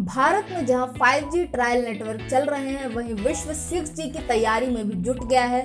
भारत में जहां 5G trial network चल रहे हैं, वहीं विश्व 6G की तैयारी में भी जुट गया है।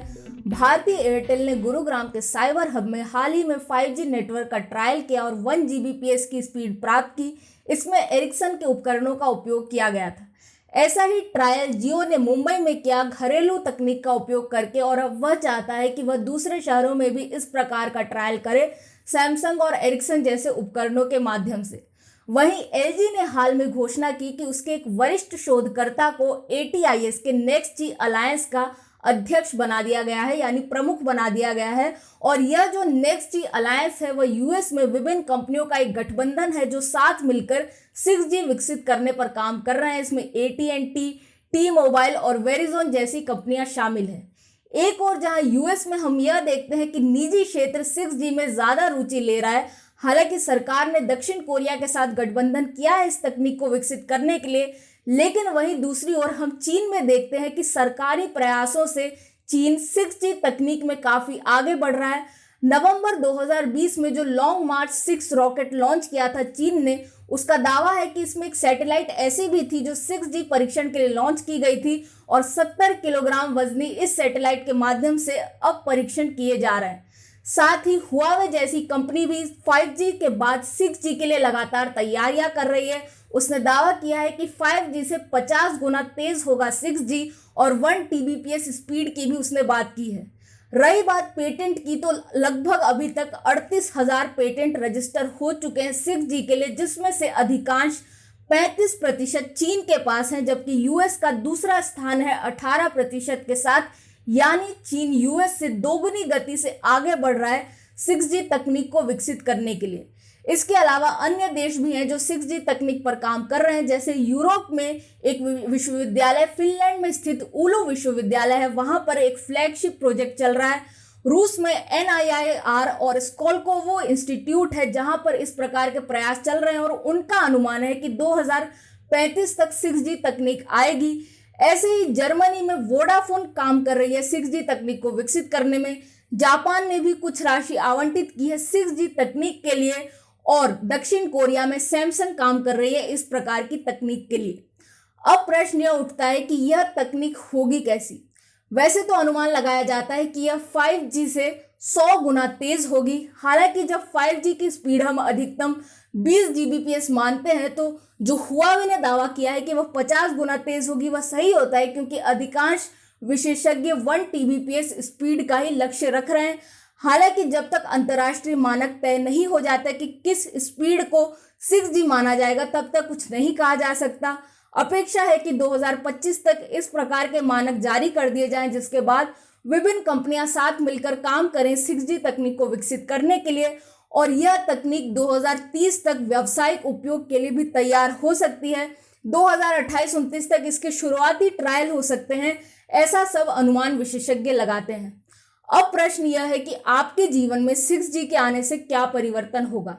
भारतीय एयरटेल ने गुरुग्राम के साइबर हब में हाल ही में 5G नेटवर्क का ट्रायल किया और 1 Gbps की स्पीड प्राप्त की। इसमें एरिक्सन के उपकरणों का उपयोग किया गया था। ऐसा ही ट्रायल जियो ने मुंबई में किया, घरेलू तकनीक का उपयोग करके, और अब वह चाहता है कि वह दूसरे शहरों में भी इस प्रकार का ट्रायल करे, सैमसंग और एरिक्सन जैसे उपकरणों के माध्यम से। वहीं एलजी ने हाल में घोषणा की कि उसके एक वरिष्ठ शोधकर्ता को ATIS के नेक्स्ट जी अलायंस का अध्यक्ष बना दिया गया है, यानी प्रमुख बना दिया गया है। और यह जो नेक्स्ट जी अलायंस है, वह यूएस में विभिन्न कंपनियों का एक गठबंधन है जो साथ मिलकर 6G विकसित करने पर काम कर रहे हैं। इसमें AT&T, T-Mobile और वेरिजोन जैसी कंपनियां शामिल हैं। एक और जहां यूएस में हम यह देखते हैं कि निजी क्षेत्र 6G में ज्यादा रुचि ले रहा है। हालांकि सरकार ने दक्षिण कोरिया के साथ गठबंधन किया है इस तकनीक को विकसित करने के लिए, लेकिन वहीं दूसरी ओर हम चीन में देखते हैं कि सरकारी प्रयासों से चीन 6G तकनीक में काफी आगे बढ़ रहा है। नवंबर 2020 में जो लॉन्ग मार्च 6 रॉकेट लॉन्च किया था चीन ने, उसका दावा है कि इसमें एक सैटेलाइट ऐसी भी थी जो 6G परीक्षण के लिए लॉन्च की गई थी, और 70 किलोग्राम वजनी इस सैटेलाइट के माध्यम से अब परीक्षण किए जा रहे हैं। साथ ही हुआवे जैसी कंपनी भी 5G के बाद 6G के लिए लगातार तैयारियां कर रही है। उसने दावा किया है कि 5G से 50 गुना तेज होगा 6G, और 1 Tbps स्पीड की भी उसने बात की है। रही बात पेटेंट की, तो लगभग अभी तक 38,000 पेटेंट रजिस्टर हो चुके हैं 6G के लिए, जिसमें से अधिकांश 35% चीन के पास हैं, जबकि यूएस का दूसरा स्थान है 18% के साथ। यानी चीन यूएस से दोगुनी गति से आगे बढ़ रहा है 6G तकनीक को विकसित करने के लिए। इसके अलावा अन्य देश भी हैं जो 6G तकनीक पर काम कर रहे हैं, जैसे यूरोप में एक विश्वविद्यालय, फिनलैंड में स्थित उलू विश्वविद्यालय है, वहां पर एक फ्लैगशिप प्रोजेक्ट चल रहा है। रूस में NIIR और स्कोलकोवो इंस्टीट्यूट है, जहां पर इस प्रकार के प्रयास चल रहे हैं, और उनका अनुमान है कि 2035 तक 6G तकनीक आएगी। ऐसे ही जर्मनी में वोडाफोन काम कर रही है 6G तकनीक को विकसित करने में। जापान ने भी कुछ राशि आवंटित की है 6G तकनीक के लिए, और दक्षिण कोरिया में सैमसंग काम कर रही है इस प्रकार की तकनीक के लिए। अब प्रश्न यह उठता है कि यह तकनीक होगी कैसी। वैसे तो अनुमान लगाया जाता है कि यह 5G से 100 गुना तेज होगी। हालांकि जब 5G की स्पीड हम अधिकतम 20 Gbps मानते हैं, तो जो हुआवे ने दावा किया है कि वह 50 गुना तेज होगी, वह सही होता है, क्योंकि अधिकांश विशेषज्ञ 1 Tbps स्पीड का ही लक्ष्य रख रहे हैं। हालांकि जब तक अंतर्राष्ट्रीय मानक तय नहीं हो जाता कि किस स्पीड को 6G माना जाएगा, तब तक कुछ नहीं कहा जा सकता। अपेक्षा है कि 2025 तक इस प्रकार के मानक जारी कर दिए जाएं, जिसके बाद विभिन्न कंपनियां साथ मिलकर काम करें 6G तकनीक को विकसित करने के लिए, और यह तकनीक 2030 तक व्यावसायिक उपयोग के लिए भी तैयार हो सकती है। 2028-29 तक इसके शुरुआती ट्रायल हो सकते हैं, ऐसा सब अनुमान विशेषज्ञ लगाते हैं। अब प्रश्न यह है कि आपके जीवन में 6G के आने से क्या परिवर्तन होगा।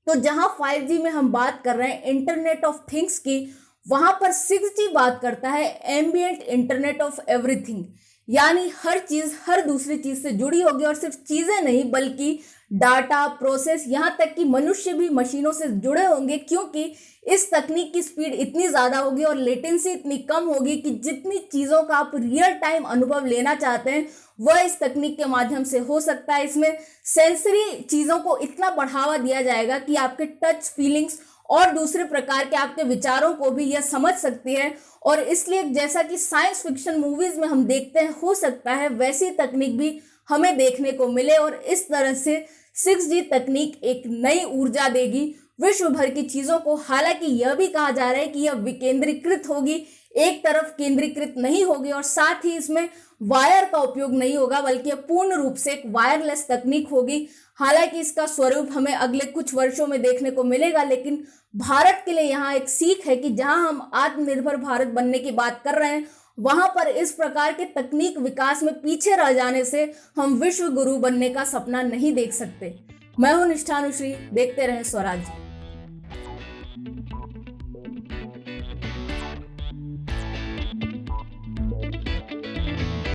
तो जहां 5G में हम बात कर रहे हैं इंटरनेट ऑफ थिंग्स की, वहां पर 6G बात करता है एम्बिएंट इंटरनेट ऑफ एवरीथिंग, यानी हर चीज हर दूसरी चीज से जुड़ी होगी, और सिर्फ चीजें नहीं बल्कि डाटा, प्रोसेस, यहाँ तक कि मनुष्य भी मशीनों से जुड़े होंगे, क्योंकि इस तकनीक की स्पीड इतनी ज़्यादा होगी और लेटेंसी इतनी कम होगी कि जितनी चीज़ों का आप रियल टाइम अनुभव लेना चाहते हैं, वह इस तकनीक के माध्यम से हो सकता है। इसमें सेंसरी चीज़ों को इतना बढ़ावा दिया जाएगा कि आपके टच, फीलिंग्स और दूसरे प्रकार के आपके विचारों को भी यह समझ सकती है। और इसलिए जैसा कि साइंस फिक्शन मूवीज़ में हम देखते हैं, हो सकता है वैसी तकनीक भी हमें देखने को मिले, और इस तरह से 6G तकनीक एक नई ऊर्जा देगी विश्व भर की चीजों को। हालांकि यह भी कहा जा रहा है कि यह विकेंद्रीकृत होगी, एक तरफ केंद्रीकृत नहीं होगी, और साथ ही इसमें वायर का उपयोग नहीं होगा, बल्कि पूर्ण रूप से एक वायरलेस तकनीक होगी। हालांकि इसका स्वरूप हमें अगले कुछ वर्षों में देखने को मिलेगा, लेकिन भारत के लिए यहाँ एक सीख है कि जहां हम आत्मनिर्भर भारत बनने की बात कर रहे हैं, वहां पर इस प्रकार के तकनीक विकास में पीछे रह जाने से हम विश्व गुरु बनने का सपना नहीं देख सकते। मैं हूं निष्ठानुश्री, देखते रहें स्वराज।